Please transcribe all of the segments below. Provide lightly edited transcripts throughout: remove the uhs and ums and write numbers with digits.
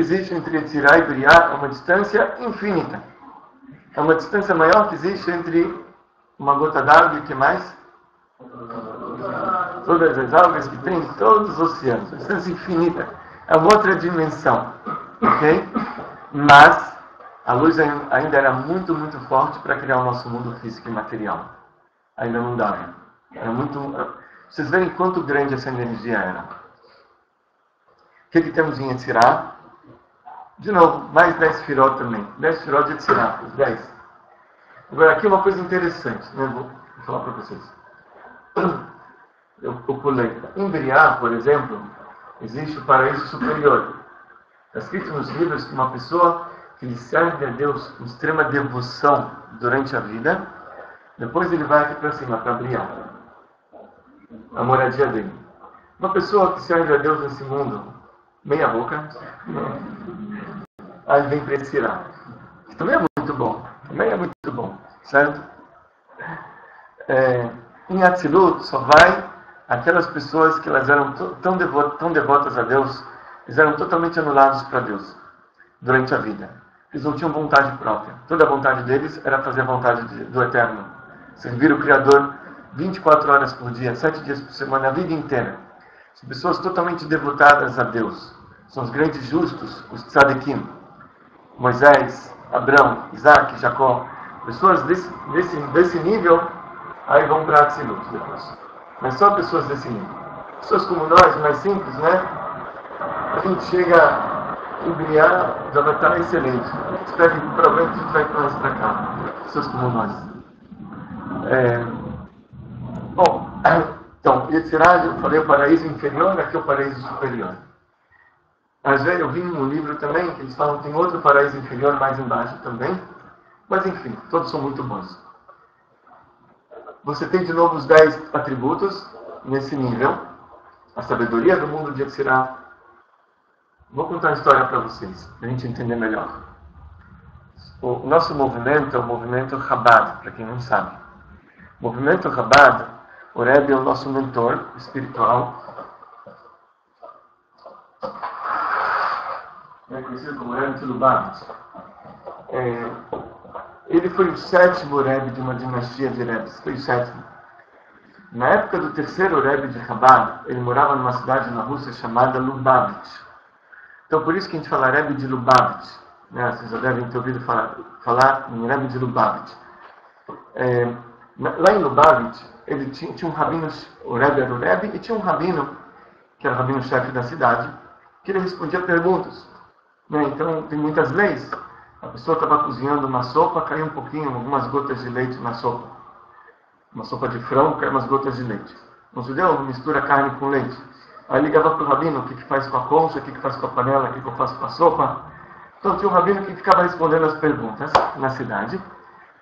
que existe entre Yetzirah e Beriá é uma distância infinita. É uma distância maior que existe entre uma gota d'água e o que mais? Todas as algas que tem em todos os oceanos. Uma distância infinita. É uma outra dimensão. Ok? Mas a luz ainda era muito, muito forte para criar o nosso mundo físico e material. Ainda não dava. Era muito... Vocês veem quanto grande essa energia era. O que temos em Yetzirah? De novo, mais 10 firot também. 10 firot de Yetzirah, os 10. Agora, aqui uma coisa interessante, né? Vou falar para vocês. Eu pulei. Em Beriá, por exemplo, existe o paraíso superior. Está escrito nos livros que uma pessoa que lhe serve a Deus com extrema devoção durante a vida, depois ele vai aqui para cima, para Beriá, a moradia dele. Uma pessoa que serve a Deus nesse mundo, meia boca, aí vem para Yetzirah. Também é muito bom. Também é muito bom. Certo? Em Atzilut só vai aquelas pessoas que elas eram tão devotas a Deus, eles eram totalmente anulados para Deus durante a vida. Eles não tinham vontade própria. Toda a vontade deles era fazer a vontade do Eterno. Servir o Criador 24 horas por dia, 7 dias por semana, a vida inteira. São pessoas totalmente devotadas a Deus. São os grandes justos, os tzadikim. Moisés, Abraão, Isaac, Jacó. Pessoas desse nível, aí vão para Atzilut depois. Mas só pessoas desse nível. Pessoas como nós, mais simples, né? A gente chega em Beriá, já vai estar excelente. A gente pega o problema que a gente vai para cá. Pessoas como nós. Bom, então, Yetzirah, eu falei o paraíso inferior, aqui é o paraíso superior. Às vezes eu vi num livro também que eles falam que tem outro paraíso inferior mais embaixo também. Mas enfim, todos são muito bons. Você tem de novo os 10 atributos nesse nível. A sabedoria do mundo de Yetzirah. Vou contar uma história para vocês, para a gente entender melhor. O nosso movimento é o movimento Chabad, para quem não sabe. O movimento Chabad, o Rebbe é o nosso mentor espiritual. É conhecido como Rebbe de Lubavitch. Ele foi o 7º Rebbe de uma dinastia de Rebbes. Foi o 7º. Na época do 3º Rebbe de Chabad, ele morava numa cidade na Rússia chamada Lubavitch. Então, por isso que a gente fala Rebbe de Lubavitch. Né? Vocês já devem ter ouvido falar em Rebbe de Lubavitch. Lá em Lubavitch, ele tinha um rabino, o Rebbe era o Rebbe, e tinha um rabino, que era o rabino-chefe da cidade, que ele respondia perguntas. Né? Então, tem muitas leis. A pessoa estava cozinhando uma sopa, caiu um pouquinho, algumas gotas de leite na sopa. Uma sopa de frango, caiu umas gotas de leite. Um judeu mistura carne com leite. Aí ligava para o rabino o que faz com a concha, o que faz com a panela, o que eu faço com a sopa. Então tinha um rabino que ficava respondendo as perguntas na cidade.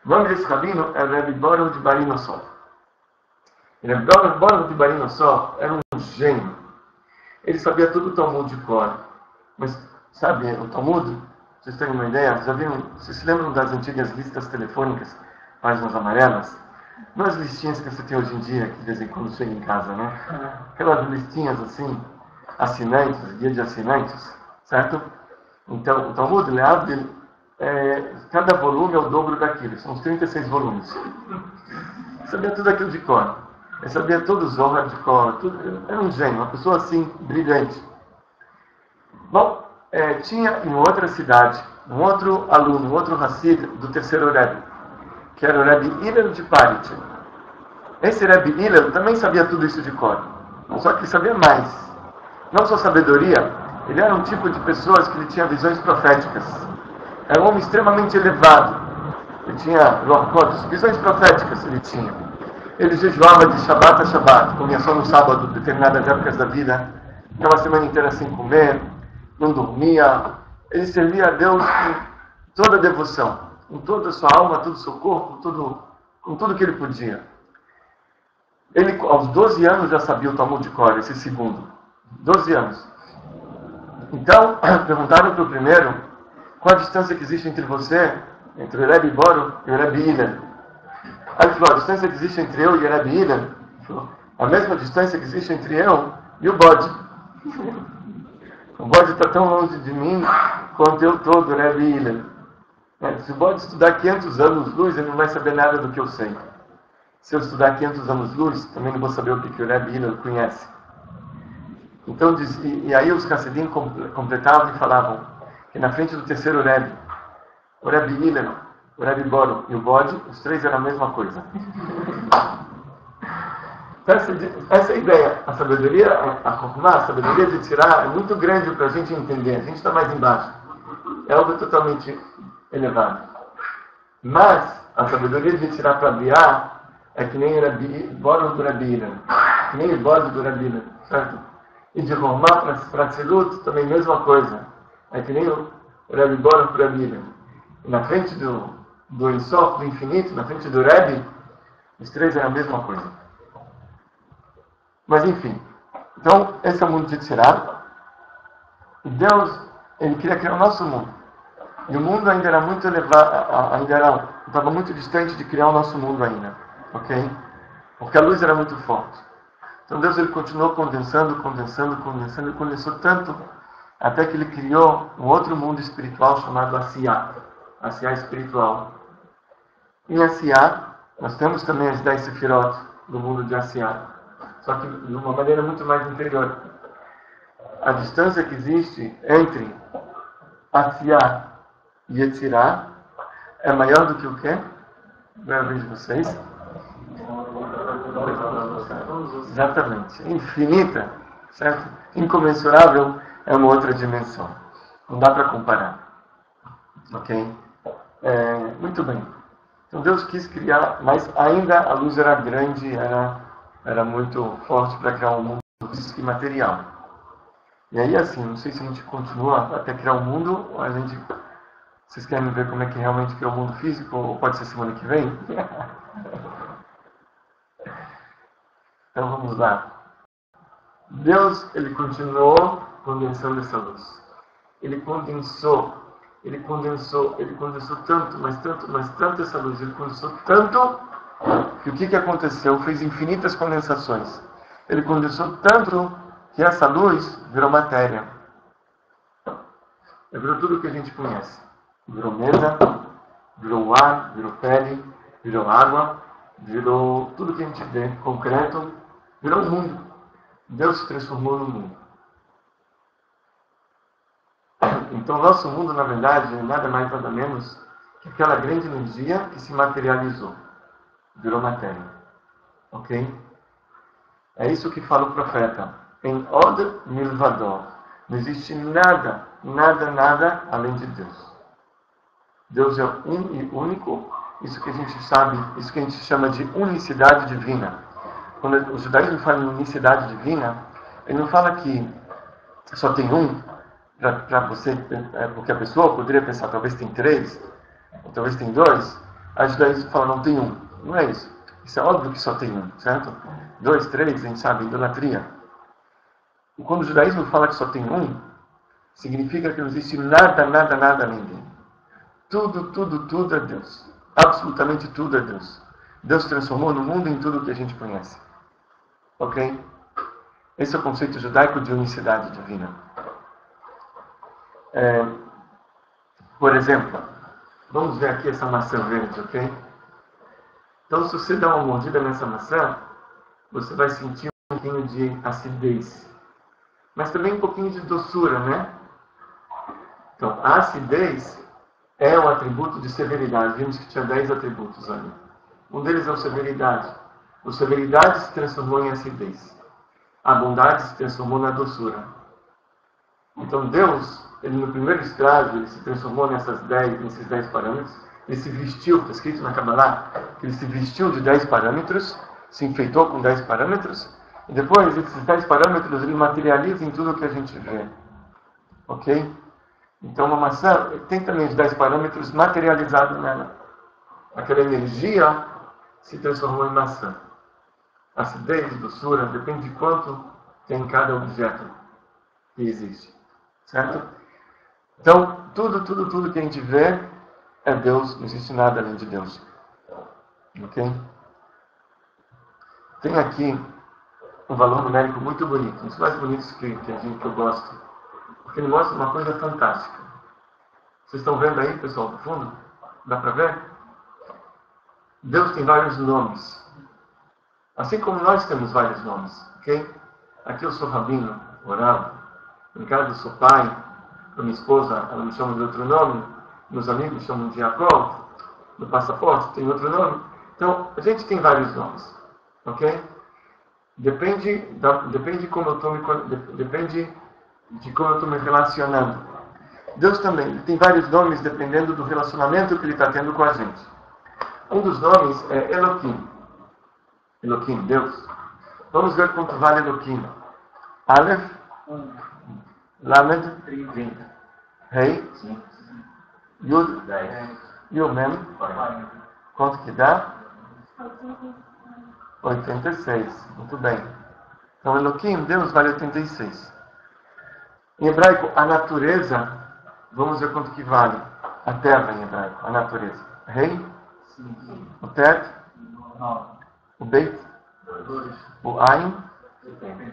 O nome desse rabino era Rebbe Boruch de Barinossov. Rebbe Boruch de Barinossov era um gênio. Ele sabia tudo o Talmud de cor. Mas, sabe, o Talmud, vocês têm uma ideia? Vocês se lembram das antigas listas telefônicas, páginas amarelas? Não as listinhas que você tem hoje em dia, que de vez em quando chega em casa, né? Aquelas listinhas assim, assinantes, guia de assinantes, certo? Então, o Talmud, Leab, cada volume é o dobro daquilo, são uns 36 volumes. Sabia tudo aquilo de cor. Ele sabia todo o Zohar de cor, tudo. Era um gênio, uma pessoa assim, brilhante. Bom, tinha em outra cidade, um outro aluno, um outro Hassid do 3º Rebbe, que era o Rebbe Hillel de Parit. Esse Rebbe Hillel também sabia tudo isso de cor, só que ele sabia mais. Não só sabedoria, ele era um tipo de pessoas que ele tinha visões proféticas. Era um homem extremamente elevado. Ele tinha visões proféticas ele tinha. Ele jejuava de Shabbat a Shabbat, comia só no sábado, determinadas épocas da vida, ficava a semana inteira sem comer, não dormia. Ele servia a Deus com toda a devoção, com toda a sua alma, todo o seu corpo, com tudo que ele podia. Ele, aos 12 anos, já sabia o Talmud de cor, esse segundo. 12 anos. Então, perguntaram para o primeiro, qual a distância que existe entre você, entre o Rebbe Boruch e o Rebbe Hillel? Aí ele falou, a distância que existe entre eu e o Rebbe Hillel, a mesma distância que existe entre eu e o bode. O bode está tão longe de mim conteúdo todo, Rebbe Hillel. Se pode estudar 500 anos-luz, ele não vai saber nada do que eu sei. Se eu estudar 500 anos-luz, também não vou saber o que o Rebbe Hillel conhece. Então, e aí os Hassidim completavam e falavam que na frente do terceiro Rebbe, o Rebbe Hillel, o Rebbe Boro e o Bode, os três eram a mesma coisa. Essa é a ideia. A sabedoria, a sabedoria de tirar é muito grande para a gente entender. A gente está mais embaixo. É algo totalmente elevado. Mas a sabedoria de tirar para Biá é que nem o Boro do Rebbe Hillel, que nem o Bode do Rebbe Hillel, certo? E de Romá para Tzilut também a mesma coisa. É que nem o Rebbe Boro para Rebbe Hillel. E na frente do Ensof, do infinito, na frente do Rebbe, os três eram a mesma coisa. Mas enfim, então esse é o mundo de Tzirá. E Deus, Ele queria criar o nosso mundo. E o mundo ainda era muito elevado, estava muito distante de criar o nosso mundo ainda, ok? Porque a luz era muito forte. Então Deus, Ele continuou condensando, e condensou tanto, até que Ele criou um outro mundo espiritual chamado Asiá espiritual. Em Asiá, nós temos também as 10 Sefirot do mundo de Asiá, só que de uma maneira muito mais inferior. A distância que existe entre Asiá e Yetzirá é maior do que o quê? Primeira vez de vocês? Exatamente. Infinita, certo? Incomensurável é uma outra dimensão. Não dá para comparar. Ok? Muito bem. Então Deus quis criar, mas ainda a luz era grande, era muito forte para criar um mundo físico e material. E aí, assim, não sei se a gente continua até criar o mundo, ou a gente... Vocês querem ver como é que realmente criou o mundo físico, ou pode ser semana que vem? Então vamos lá. Deus, Ele continuou condensando essa luz. Ele condensou tanto, mas tanto essa luz. Ele condensou tanto que o que aconteceu? Fez infinitas condensações. Ele condensou tanto que essa luz virou matéria. Virou tudo o que a gente conhece. Virou mesa, virou ar, virou pele, virou água, virou tudo que a gente vê, concreto, virou o mundo. Deus se transformou no mundo. Então, nosso mundo, na verdade, é nada mais, nada menos que aquela grande energia que se materializou. Virou matéria. Ok? É isso que fala o profeta. Em Od Milvador. Não existe nada além de Deus. Deus é um e único. Isso que a gente sabe, isso que a gente chama de unicidade divina. Quando o judaísmo fala em unicidade divina, ele não fala que só tem um, para você, porque a pessoa poderia pensar, talvez tem 3, ou talvez tem 2. A judaísmo fala, não tem um. Não é isso. Isso é óbvio que só tem um, certo? 2, 3, a gente sabe, idolatria. E quando o judaísmo fala que só tem um, significa que não existe nada além dele. Tudo é Deus. Absolutamente tudo é Deus. Deus transformou no mundo em tudo que a gente conhece. Ok? Esse é o conceito judaico de unicidade divina. Por exemplo, vamos ver aqui essa maçã verde, ok? Então, se você dá uma mordida nessa maçã, você vai sentir um pouquinho de acidez. Mas também um pouquinho de doçura, né? Então, a acidez é um atributo de severidade. Vimos que tinha 10 atributos ali. Um deles é a severidade. A severidade se transformou em acidez. A bondade se transformou na doçura. Então Deus, Ele no primeiro estágio, Ele se transformou nesses 10 parâmetros. Ele se vestiu, está escrito na Kabbalah, que Ele se vestiu de 10 parâmetros, se enfeitou com 10 parâmetros, e depois esses 10 parâmetros Ele materializa em tudo o que a gente vê. Ok? Então uma maçã tem também os 10 parâmetros materializados nela. Aquela energia se transformou em maçã. Acidez, doçura, depende de quanto tem em cada objeto que existe. Certo? Então, tudo que a gente vê é Deus, não existe nada além de Deus. Ok? Tem aqui um valor numérico muito bonito, um dos mais bonitos que eu gosto. Porque ele mostra uma coisa fantástica. Vocês estão vendo aí, pessoal, do fundo? Dá para ver? Deus tem vários nomes. Assim como nós temos vários nomes, ok? Aqui eu sou rabino, oral. Em casa eu sou pai. A minha esposa, ela me chama de outro nome. Meus amigos chamam de Jacob. No passaporte tem outro nome. Então, a gente tem vários nomes, ok? Depende de como eu estou me relacionando. Deus também ele tem vários nomes dependendo do relacionamento que ele está tendo com a gente. Um dos nomes é Elohim. Elohim, Deus. Vamos ver quanto vale Elohim. Aleph, Lamed, 30. Rei, Yud, 10. Yumem. Quanto que dá? 86. Muito bem. Então Elohim, Deus, vale 86. Em hebraico, a natureza, vamos ver quanto que vale. A terra em hebraico, a natureza. Rei, o Tet, o Beit, o Ain,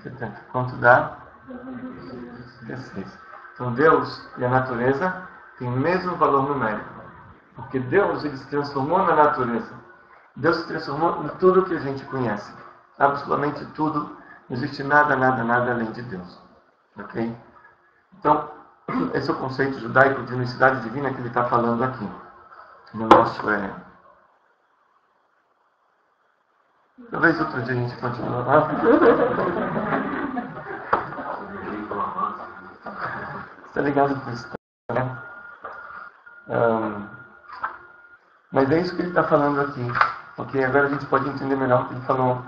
70. Quanto dá? 36. Então Deus e a natureza têm o mesmo valor numérico. Porque Deus ele se transformou na natureza. Deus se transformou em tudo que a gente conhece. Absolutamente tudo. Não existe nada além de Deus. Ok? Então, esse é o conceito judaico de unicidade divina que ele está falando aqui. No nosso... Talvez outro dia a gente continue. Está ligado com isso, né? Mas é isso que ele está falando aqui. Porque agora a gente pode entender melhor o que ele falou.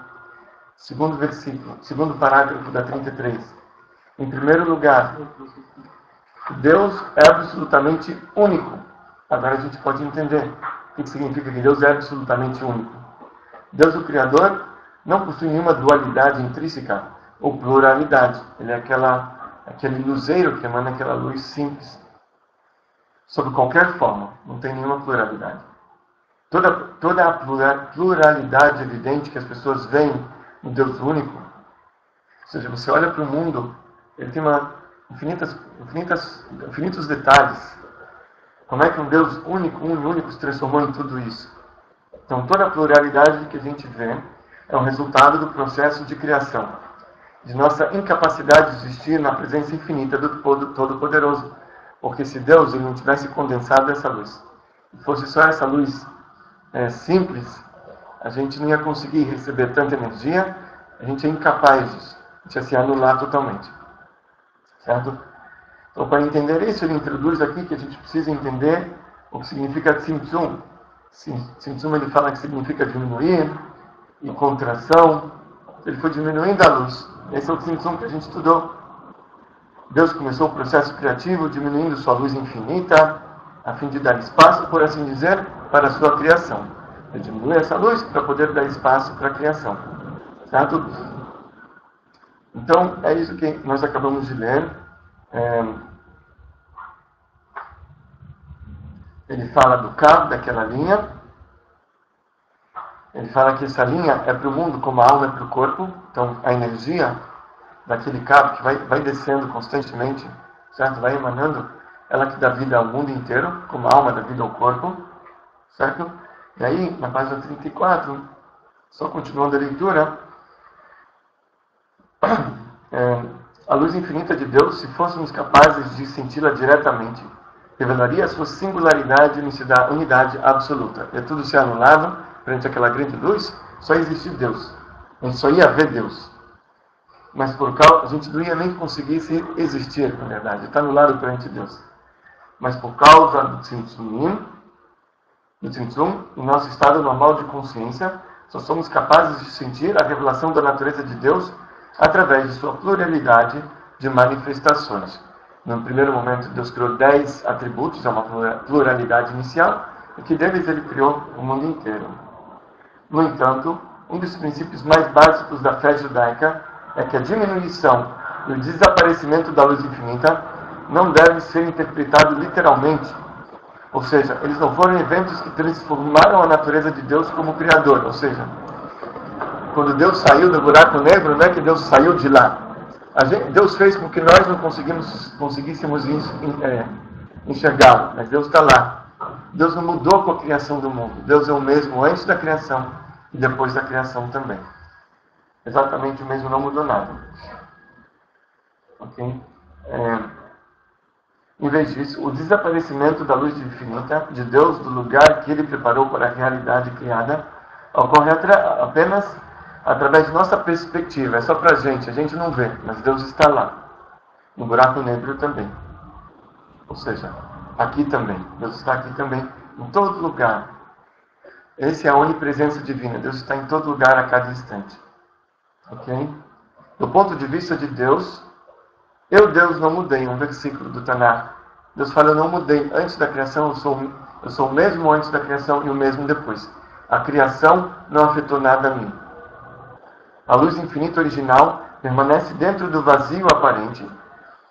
Segundo versículo, segundo parágrafo da 33. Em primeiro lugar, Deus é absolutamente único. Agora a gente pode entender o que significa que Deus é absolutamente único. Deus, o Criador, não possui nenhuma dualidade intrínseca ou pluralidade. Ele é aquele luzeiro que emana aquela luz simples. Sob qualquer forma, não tem nenhuma pluralidade. Toda a pluralidade evidente que as pessoas veem no Deus único, ou seja, você olha para o mundo, ele tem infinitos detalhes. Como é que um Deus único se transformou em tudo isso? Então, toda a pluralidade que a gente vê é um resultado do processo de criação, de nossa incapacidade de existir na presença infinita do Todo-Poderoso. Porque se Deus ele não tivesse condensado essa luz, e fosse só essa luz simples, a gente não ia conseguir receber tanta energia, a gente é incapaz disso, a gente ia se anular totalmente. Certo? Então, para entender isso, ele introduz aqui que a gente precisa entender o que significa Tzimtzum. Tzimtzum ele fala que significa diminuir e contração. Ele foi diminuindo a luz. Esse é o Tzimtzum que a gente estudou. Deus começou o processo criativo diminuindo sua luz infinita, a fim de dar espaço, por assim dizer, para a sua criação. Ele diminui essa luz para poder dar espaço para a criação. Certo? Então, é isso que nós acabamos de ler. Ele fala do cabo, daquela linha. Ele fala que essa linha é para o mundo como a alma é para o corpo. Então, a energia daquele cabo que vai descendo constantemente, certo? Vai emanando, ela que dá vida ao mundo inteiro, como a alma dá vida ao corpo, certo? E aí, na página 34, só continuando a leitura, a luz infinita de Deus, se fôssemos capazes de senti-la diretamente, revelaria a sua singularidade e unidade absoluta. E tudo se anulava perante aquela grande luz, só existia Deus. A gente só ia ver Deus. Mas a gente não ia nem conseguir existir, na verdade. Está anulado perante Deus. Mas por causa do Tzimtzum, em nosso estado normal de consciência, só somos capazes de sentir a revelação da natureza de Deus através de sua pluralidade de manifestações. No primeiro momento, Deus criou 10 atributos, é uma pluralidade inicial, e que deles ele criou o mundo inteiro. No entanto, um dos princípios mais básicos da fé judaica é que a diminuição e o desaparecimento da luz infinita não deve ser interpretado literalmente. Ou seja, eles não foram eventos que transformaram a natureza de Deus como Criador. Ou seja, quando Deus saiu do buraco negro, não é que Deus saiu de lá. Deus fez com que nós não conseguíssemos enxergá-lo, mas Deus está lá. Deus não mudou com a criação do mundo. Deus é o mesmo antes da criação e depois da criação também. Exatamente o mesmo, não mudou nada. Ok? Em vez disso, o desaparecimento da luz infinita de Deus do lugar que Ele preparou para a realidade criada ocorre apenas através de nossa perspectiva. É só para a gente não vê, mas Deus está lá. No buraco negro também. Ou seja, aqui também. Deus está aqui também, em todo lugar. Essa é a onipresença divina. Deus está em todo lugar a cada instante. Ok? Do ponto de vista de Deus, eu, Deus, não mudei. Um versículo do Tanakh. Deus fala, eu não mudei. Antes da criação, eu sou o mesmo antes da criação e o mesmo depois. A criação não afetou nada a mim. A luz infinita original permanece dentro do vazio aparente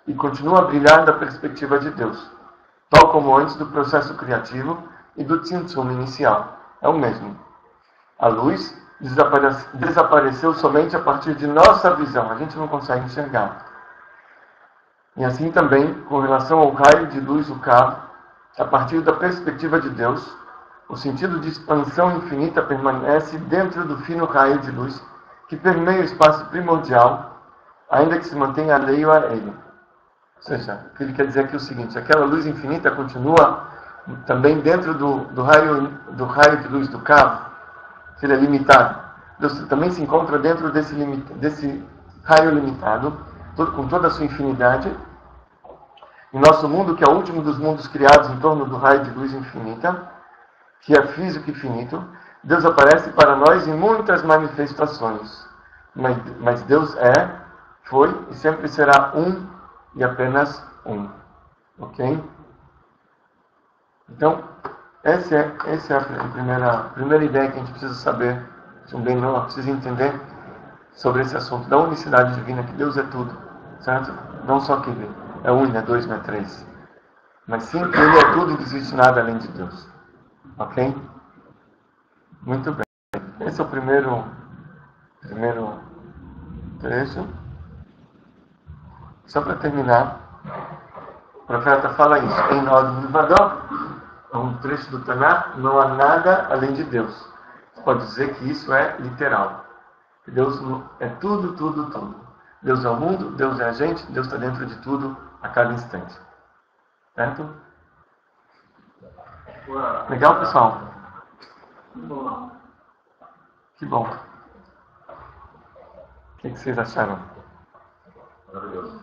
e continua a brilhar da perspectiva de Deus, tal como antes do processo criativo e do Tzimtzum inicial. É o mesmo. A luz desapareceu somente a partir de nossa visão. A gente não consegue enxergar. E assim também, com relação ao raio de luz do cabo, a partir da perspectiva de Deus, o sentido de expansão infinita permanece dentro do fino raio de luz que permeia o espaço primordial, ainda que se mantenha alheio a ele. Ou seja, o que ele quer dizer aqui é o seguinte: aquela luz infinita continua também dentro do raio de luz do cabo, que ele é limitado. Deus também se encontra dentro desse raio limitado, com toda a sua infinidade. Em nosso mundo, que é o último dos mundos criados em torno do raio de luz infinita, que é físico e finito, Deus aparece para nós em muitas manifestações. Mas Deus foi e sempre será um e apenas um. Ok? Então, essa é a primeira ideia que a gente precisa saber, também não precisa entender sobre esse assunto da unicidade divina, que Deus é tudo, certo? Não só que Ele é um, não é dois, não é três, mas sim que Ele é tudo e não existe nada além de Deus. Ok? Muito bem. Esse é o primeiro trecho. Só para terminar, o profeta fala isso. Em nós, Mivadó, é um trecho do Tanakh, não há nada além de Deus. Você pode dizer que isso é literal. Deus é tudo, tudo, tudo. Deus é o mundo, Deus é a gente, Deus está dentro de tudo a cada instante. Certo? Legal, pessoal? Que bom. O que vocês acharam? Maravilhoso.